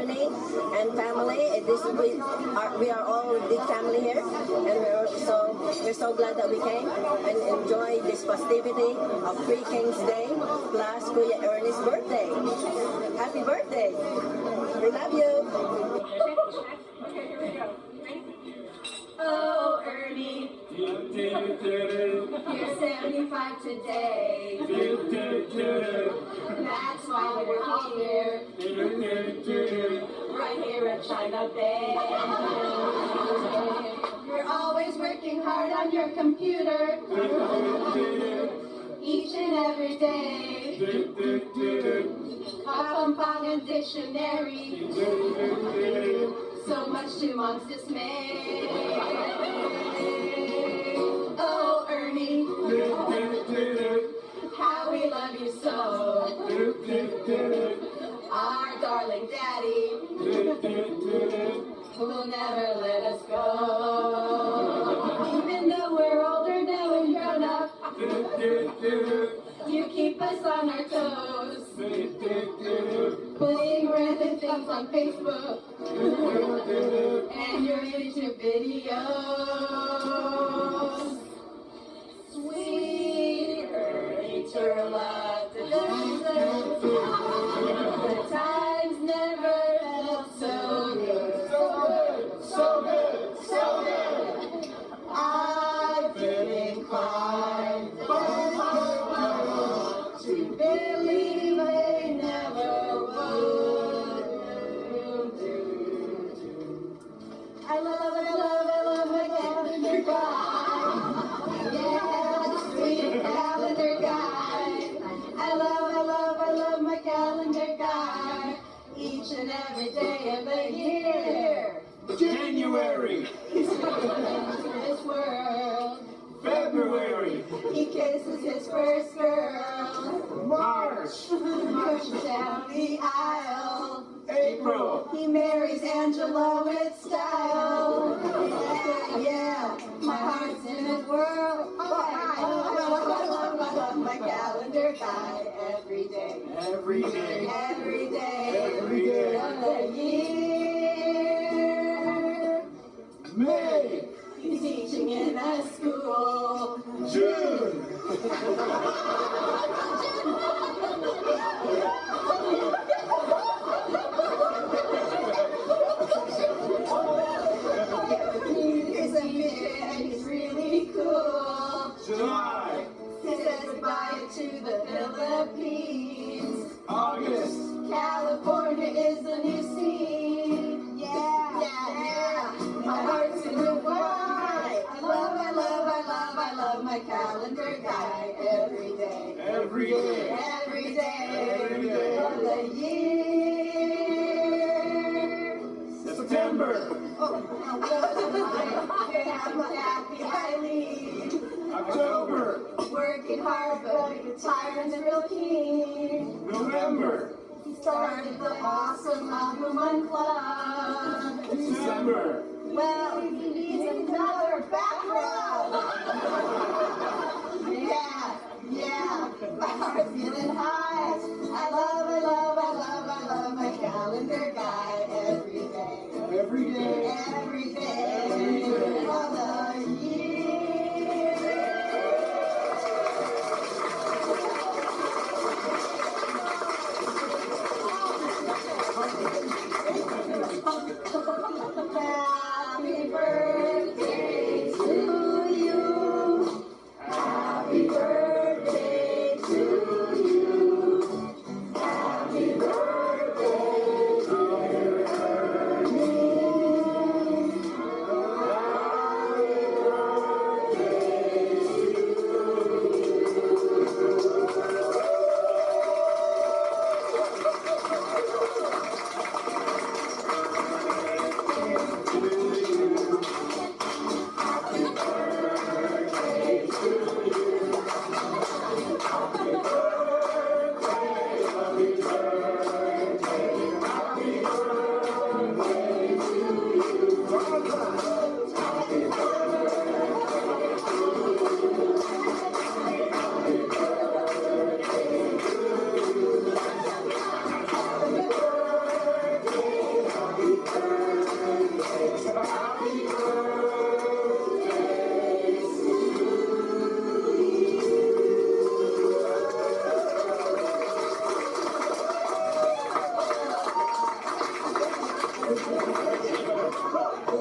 Ernie and family. We are all a big family here, and we're so glad that we came and enjoy this festivity of Three Kings Day plus Kuya Ernie's birthday. Happy birthday! We love you. Okay, here we go. Ready? Oh, Ernie, you're 75 today. That's why we're all here, right here at China Bay. You're always working hard on your computer, each and every day. Kapampang and dictionary, so much to mom's dismay. Oh, Ernie, how we love you so. Our darling daddy will never let us go. Even though we're older now and grown up, you keep us on our toes, putting random things on Facebook, and you're into videos. Sweet Ernie Turla, the times never felt so good. So good. I've been inclined to believe they never would. I love my calendar guy. Yeah, sweet calendar guy. I love my calendar guy. Each and every day of the year. January. He's looking into this world. February. He kisses his first girl. March. Marches down the aisle. April. He marries Angela with style. Yeah, my heart's in his world. I love my calendar guy every day. Every day. Every day. Every day. Of the year. May. He's teaching in a school. June. He's a kid and he's really cool. July. He says goodbye to the Philippines. August. California is the new scene. Yeah. My heart's in the wide. I love my calendar guy every day. Every day. Every day. Every day. Of the year. September. Happy Eileen. October. Working hard, but retirement's real keen. November. He started the awesome Agumon Club. December. Well, he needs another back rub. Yeah. My heart's feeling